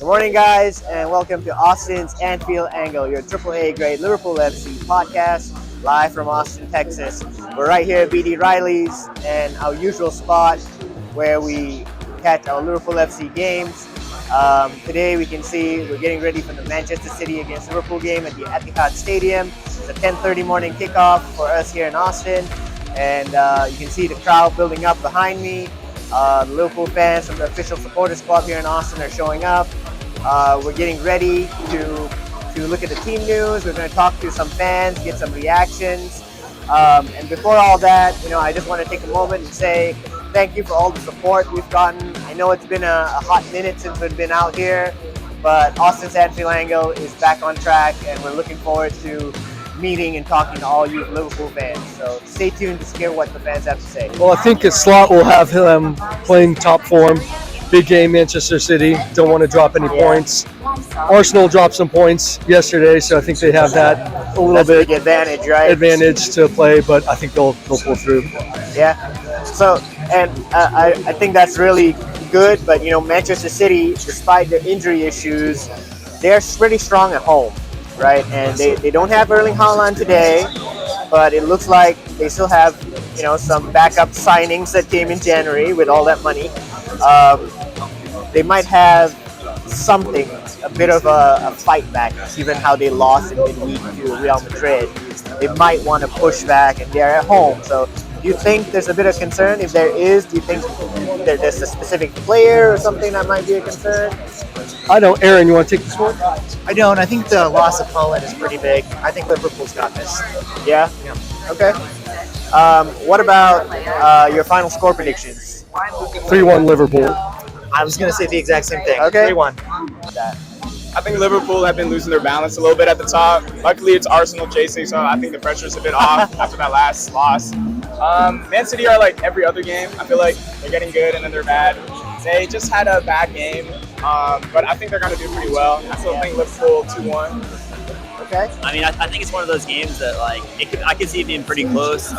morning, guys, and welcome to Austin's Anfield Angle, your AAA grade Liverpool FC podcast, live from Austin, Texas. We're right here at BD Rileys and our usual spot where we catch our Liverpool FC games. Today we can see we're getting ready for the Manchester City against Liverpool game at the Etihad Stadium. It's a 10:30 morning kickoff for us here in Austin, and you can see the crowd building up behind me. The Liverpool fans from the official supporters club here in Austin are showing up. We're getting ready to look at the team news. We're going to talk to some fans, get some reactions. And before all that, I just want to take a moment and say thank you for all the support we've gotten. I know it's been a hot minute since we've been out here, but Austin's Anfield Angle is back on track, and we're looking forward to meeting and talking to all you Liverpool fans. So stay tuned to hear what the fans have to say. Well, I think Slot will have him playing top form. Big game, Manchester City. Don't want to drop any points. Arsenal dropped some points yesterday, so I think they have that a little bit advantage, right? Advantage to play, but I think they'll pull through. Yeah. So, and I think that's really good. But Manchester City, despite their injury issues, they're pretty strong at home, right? And they don't have Erling Haaland today, but it looks like they still have some backup signings that came in January with all that money. They might have something, a bit of a fight back, given how they lost in midweek to Real Madrid. They might want to push back, and they're at home. So do you think there's a bit of concern? If there is, do you think there's a specific player or something that might be a concern? I don't. Aaron, you want to take this one? I don't. I think the loss of Haaland is pretty big. I think Liverpool's got this. Yeah? Okay. What about your final score predictions? 3-1 Liverpool. I was going to say the exact same thing. Okay. 3-1. I think Liverpool have been losing their balance a little bit at the top. Luckily, it's Arsenal chasing, so I think the pressure's a bit off after that last loss. Man City are like every other game. I feel like they're getting good and then they're bad. They just had a bad game, but I think they're going to do pretty well. I still think Liverpool 2-1. Okay. I mean, I think it's one of those games that I could see it being pretty close.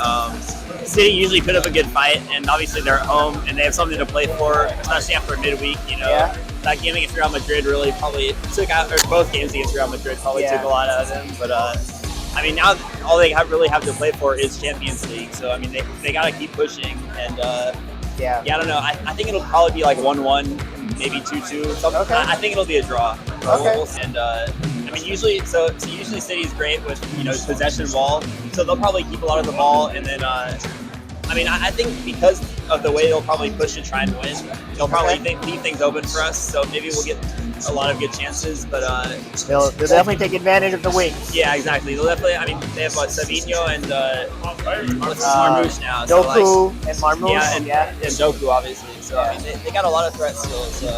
City usually put up a good fight, and obviously they're at home and they have something to play for, especially after midweek. Yeah. That game against Real Madrid really probably took out, or both games against Real Madrid probably took a lot out of them. But I mean, now all they really have to play for is Champions League. So I mean, they got to keep pushing. And yeah, I don't know. I think it'll probably be like 1-1, maybe 2-2. Something. Okay. I think it'll be a draw. Okay. And I mean, usually City's great with possession ball, so they'll probably keep a lot of the ball, and then I mean, I think because of the way they'll probably push to try and win, they'll probably leave things open for us. So maybe we'll get a lot of good chances, but They'll definitely take advantage of the wings. yeah, exactly. They'll definitely. I mean, they have Savinho and Marmouche now. Doku So and Marmouche. and Doku obviously. So I mean, they got a lot of threats still. So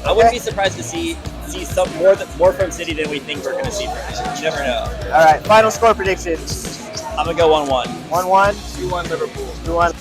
I wouldn't be surprised to see some more from City than we think we're going to see from them. You never know. All right, final score predictions. I'm going to go 1-1. 1-1. 2-1 Liverpool. 2-1.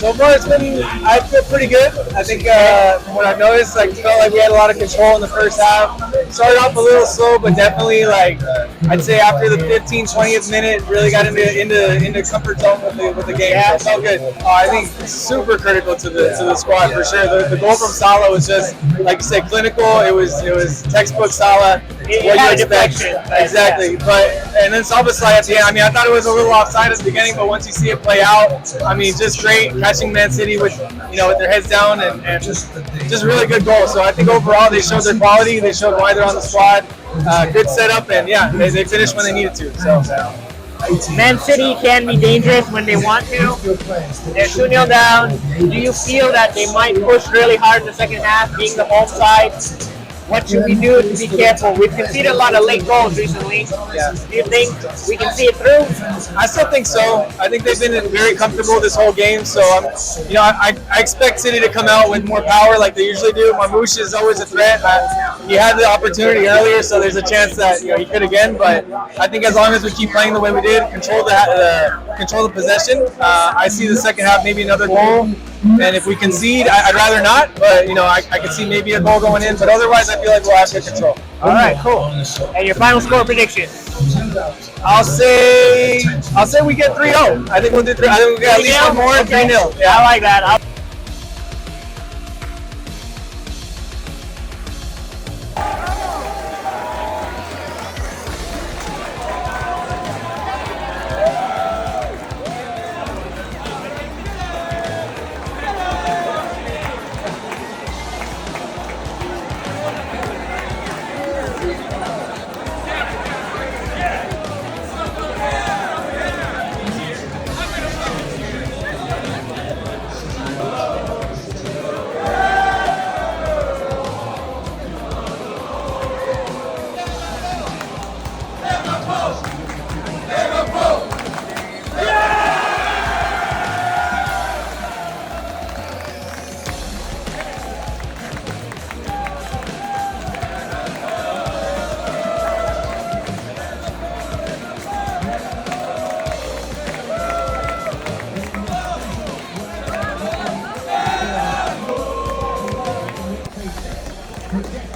So far, I feel pretty good. I think from what I've noticed, felt like we had a lot of control in the first half. Started off a little slow, but definitely I'd say after the 15th, 20th minute, really got into comfort zone with the game. So it felt good. I think super critical to the squad for sure. The goal from Salah was just, like you said, clinical. It was textbook Salah. What you expect. Exactly. And then Szoboszlai at the end. I mean, I thought it was a little offside at the beginning, but once you see it play out, I mean, just great catching Man City with their heads down and just really good goal. So I think overall they showed their quality. They showed why they're on the squad. Good setup, and yeah, they finished when they needed to. So. Man City can be dangerous when they want to. They're 2-0 down. Do you feel that they might push really hard in the second half, being the home side? What should we do to be careful? We've conceded a lot of late goals recently. Yeah. Do you think we can see it through? I still think so. I think they've been very comfortable this whole game. So, I expect City to come out with more power like they usually do. Marmoush is always a threat. He had the opportunity earlier, so there's a chance that he could again. But I think as long as we keep playing the way we did, control the possession, I see the second half maybe another goal. And if we concede, I'd rather not. But I could see maybe a goal going in. But otherwise, I feel like we'll have good control. All right, cool. And your final score prediction? I'll say we get 3-0. I think we'll do 3. I think we'll get at least one more. 3-0. Yeah, I like that.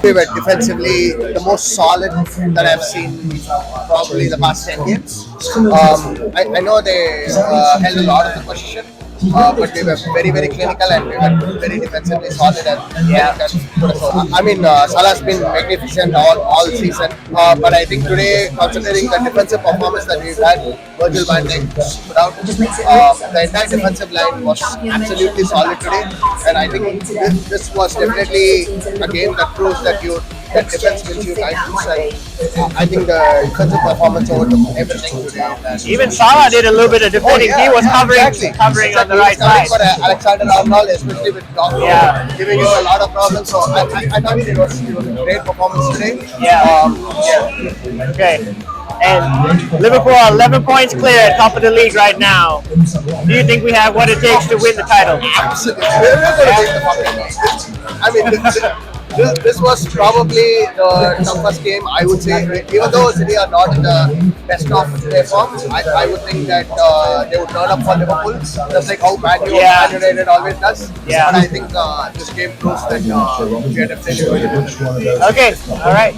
We were defensively the most solid that I've seen probably the past 10 games. I know they held a lot of the position, but they were very, very clinical and we were very defensively solid. And I mean, Salah's been magnificent all season, but I think today, considering the defensive performance that we've had, Virgil van Dijk put out, the entire defensive line was absolutely solid today, and I think this was definitely a game that proves that defense wins you titles, and I think the defensive performance overtook everything today. Even Salah did a little bit of defending. He was covering on the right side. For Alexander Arnold, especially with Doc, giving you a lot of problems. So I thought it was a great performance today. Okay. And Liverpool are 11 points clear, top of the league right now. Do you think we have what it takes to win the title? Absolutely. We're going to take the fucking league. I mean, this was probably the toughest game, I would say. Even though City are not in the best of their form, I would think that they would turn up for Liverpool, just like how Man United always does. But I think this game proves that we are definitely going to win. Okay, all right.